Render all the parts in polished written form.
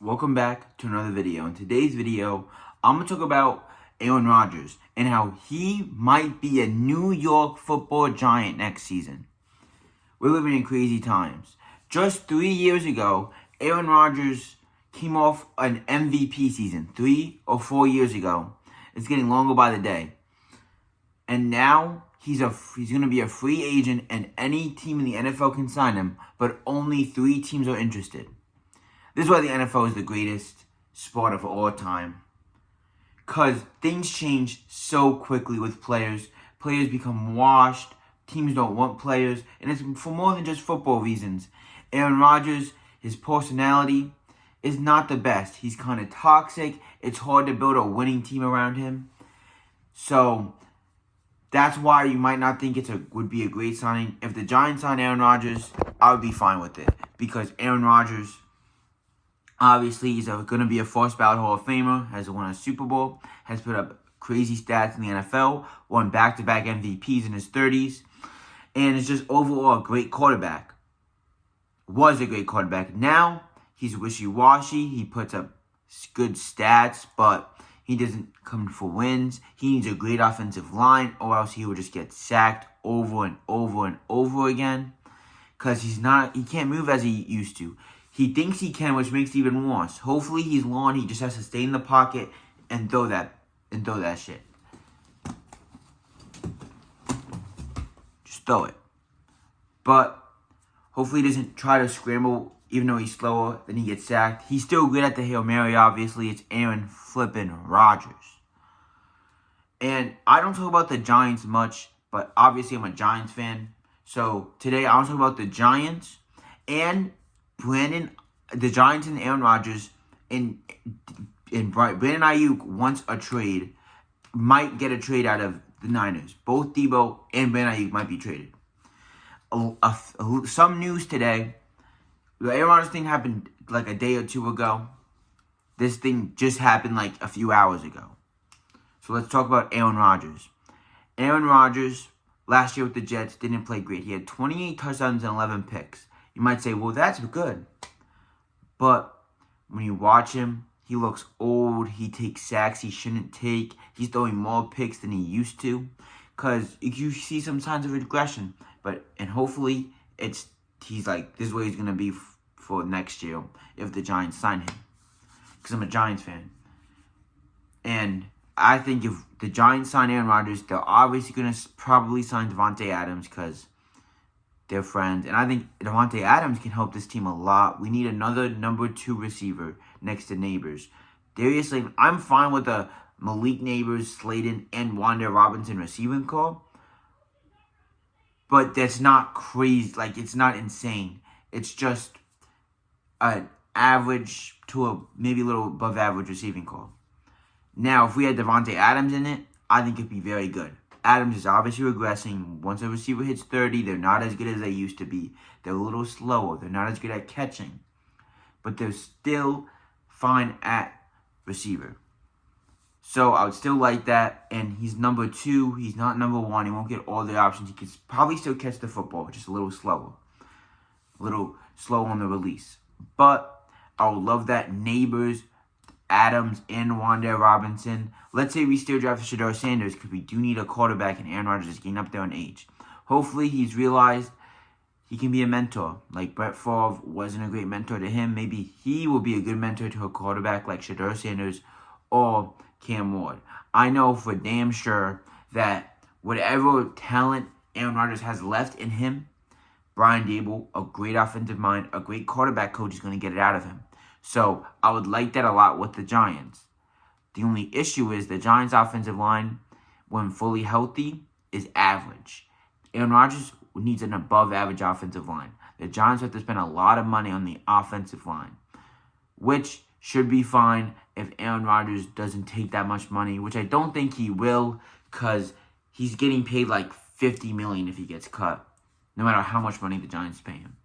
welcome back to another video. In today's video, I'm going to talk about Aaron Rodgers and how he might be a New York football giant next season. We're living in crazy times. Just 3 years ago, Aaron Rodgers came off an MVP season 3 or 4 years ago. It's getting longer by the day. And now he's going to be a free agent and any team in the NFL can sign him, but only 3 teams are interested. This is why the NFL is the greatest sport of all time. Because things change so quickly with players. Players become washed. Teams don't want players. And it's for more than just football reasons. Aaron Rodgers, his personality is not the best. He's kind of toxic. It's hard to build a winning team around him. So that's why you might not think would be a great signing. If the Giants sign Aaron Rodgers, I would be fine with it. Because Aaron Rodgers, obviously, he's going to be a first ballot Hall of Famer, has won a Super Bowl, has put up crazy stats in the NFL, won back-to-back MVPs in his 30s, and is just overall a great quarterback. Was a great quarterback. Now, he's wishy-washy. He puts up good stats, but he doesn't come for wins. He needs a great offensive line, or else he will just get sacked over and over and over again, because he can't move as he used to. He thinks he can, which makes it even worse. Hopefully he's long. He just has to stay in the pocket and throw that shit. Just throw it. But hopefully he doesn't try to scramble, even though he's slower, then he gets sacked. He's still good at the Hail Mary, obviously. It's Aaron flippin' Rodgers. And I don't talk about the Giants much, but obviously I'm a Giants fan. So today I want to talk about the Giants and the Giants and Aaron Rodgers, and Brandon Aiyuk wants a trade, might get a trade out of the Niners. Both Debo and Brandon Aiyuk might be traded. Some news today. The Aaron Rodgers thing happened like a day or two ago. This thing just happened like a few hours ago. So let's talk about Aaron Rodgers. Aaron Rodgers, last year with the Jets, didn't play great. He had 28 touchdowns and 11 picks. You might say, well, that's good. But when you watch him, he looks old. He takes sacks he shouldn't take. He's throwing more picks than he used to. Because you see some signs of regression. And hopefully, he's like, this is where he's going to be for next year if the Giants sign him. Because I'm a Giants fan. And I think if the Giants sign Aaron Rodgers, they're obviously going to probably sign Davante Adams because they're friends. And I think Davante Adams can help this team a lot. We need another number 2 receiver next to Neighbors. Darius Slayton, I'm fine with the Malik Neighbors, Slayton, and Wan'Dale Robinson receiving call. But that's not crazy. Like, it's not insane. It's just an average to a maybe a little above average receiving call. Now, if we had Davante Adams in it, I think it'd be very good. Adams is obviously regressing. Once a receiver hits 30, they're not as good as they used to be. They're a little slower. They're not as good at catching. But they're still fine at receiver. So I would still like that. And he's number 2. He's not number 1. He won't get all the options. He can probably still catch the football, just a little slower. A little slow on the release. But I would love that. Neighbors, Adams, and Wan'Dale Robinson. Let's say we still draft Shedeur Sanders because we do need a quarterback and Aaron Rodgers is getting up there in age. Hopefully he's realized he can be a mentor. Like Brett Favre wasn't a great mentor to him. Maybe he will be a good mentor to a quarterback like Shedeur Sanders or Cam Ward. I know for damn sure that whatever talent Aaron Rodgers has left in him, Brian Daboll, a great offensive mind, a great quarterback coach, is going to get it out of him. So I would like that a lot with the Giants. The only issue is the Giants' offensive line, when fully healthy, is average. Aaron Rodgers needs an above-average offensive line. The Giants have to spend a lot of money on the offensive line, which should be fine if Aaron Rodgers doesn't take that much money, which I don't think he will, because he's getting paid like $50 million if he gets cut, no matter how much money the Giants pay him.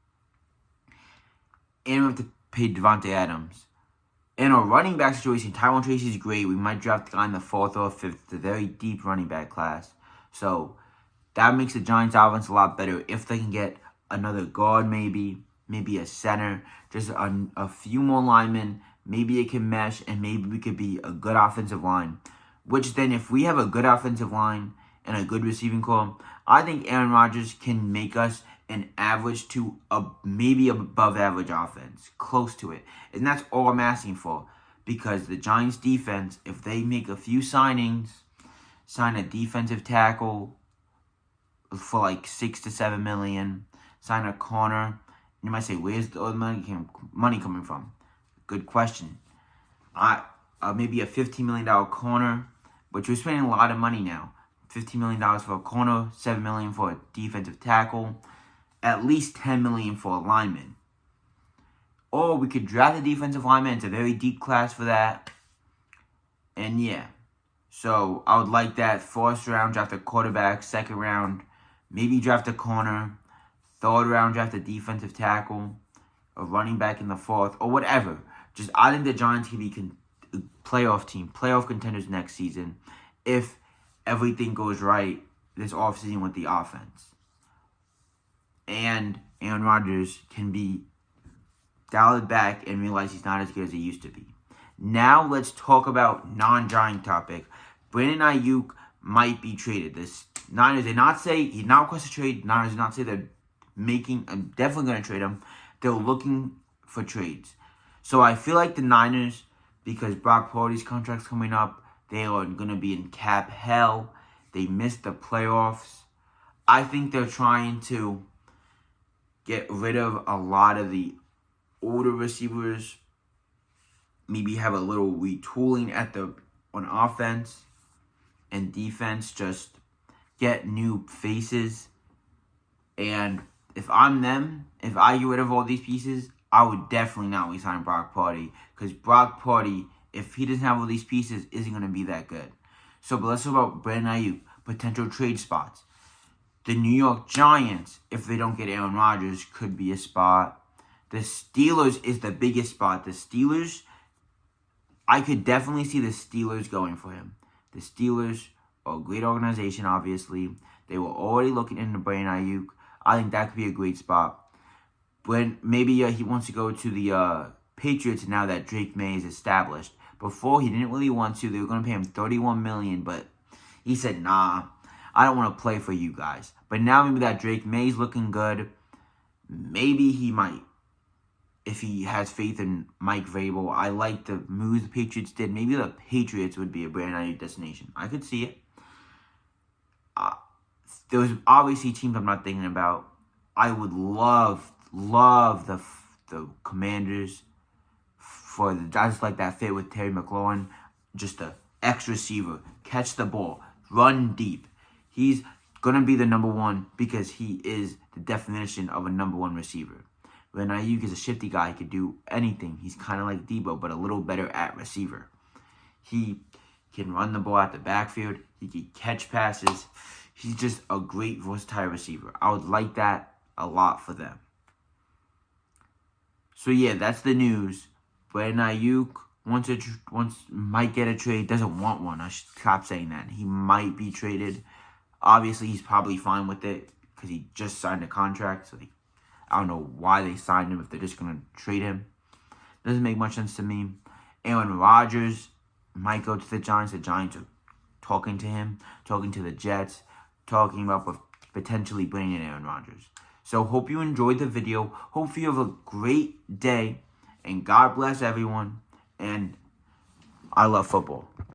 And we have to pay Davante Adams. In a running back situation, Tyrone Tracy is great. We might draft the guy in the 4th or 5th. It's a very deep running back class. So that makes the Giants' offense a lot better if they can get another guard maybe a center, just a few more linemen, maybe it can mesh, and maybe we could be a good offensive line. Which then, if we have a good offensive line and a good receiving core, I think Aaron Rodgers can make us an average to a maybe above average offense, close to it. And that's all I'm asking for. Because the Giants defense, if they make a few signings, sign a defensive tackle for like $6 to $7 million, sign a corner, you might say, where's the money coming from? Good question. Maybe a $15 million corner, but you're spending a lot of money now. $15 million for a corner, $7 million for a defensive tackle, at least $10 million for a lineman. Or we could draft a defensive lineman. It's a very deep class for that. And yeah. So I would like that. First round, draft a quarterback. Second round, maybe draft a corner. Third round, draft a defensive tackle. A running back in the fourth. Or whatever. Just, I think the Giants can be a playoff team. Playoff contenders next season. If everything goes right this offseason with the offense. And Aaron Rodgers can be dialed back and realize he's not as good as he used to be. Now let's talk about non-Giant topic. Brandon Aiyuk might be traded. The Niners did not say he's not requested a trade. Niners did not say they're definitely going to trade him. They're looking for trades. So I feel like the Niners, because Brock Purdy's contract's coming up, they are going to be in cap hell. They missed the playoffs. I think they're trying to get rid of a lot of the older receivers, maybe have a little retooling on offense and defense, just get new faces. And if I'm them, if I get rid of all these pieces, I would definitely not re-sign Brock Purdy, because Brock Purdy, if he doesn't have all these pieces, isn't going to be that good. But let's talk about Brandon Aiyuk, potential trade spots. The New York Giants, if they don't get Aaron Rodgers, could be a spot. The Steelers is the biggest spot. The Steelers, I could definitely see the Steelers going for him. The Steelers are a great organization, obviously. They were already looking into Brandon Aiyuk. I think that could be a great spot. When maybe he wants to go to the Patriots now that Drake May is established. Before, he didn't really want to. They were going to pay him $31 million, but he said, nah, I don't want to play for you guys. But now maybe that Drake May's looking good. Maybe he might. If he has faith in Mike Vrabel. I like the moves the Patriots did. Maybe the Patriots would be a Brandon Aiyuk destination. I could see it. There's obviously teams I'm not thinking about. I would love the Commanders for just like that fit with Terry McLaurin. Just an ex-receiver. Catch the ball. Run deep. He's going to be the number one because he is the definition of a number one receiver. When Aiyuk is a shifty guy, he could do anything. He's kind of like Debo, but a little better at receiver. He can run the ball at the backfield. He can catch passes. He's just a great, versatile receiver. I would like that a lot for them. So, yeah, that's the news. Brandon Aiyuk might get a trade. Doesn't want one. I should stop saying that. He might be traded. Obviously, he's probably fine with it because he just signed a contract. So, I don't know why they signed him if they're just going to trade him. Doesn't make much sense to me. Aaron Rodgers might go to the Giants. The Giants are talking to him, talking to the Jets, talking about potentially bringing in Aaron Rodgers. So, hope you enjoyed the video. Hope you have a great day. And God bless everyone. And I love football.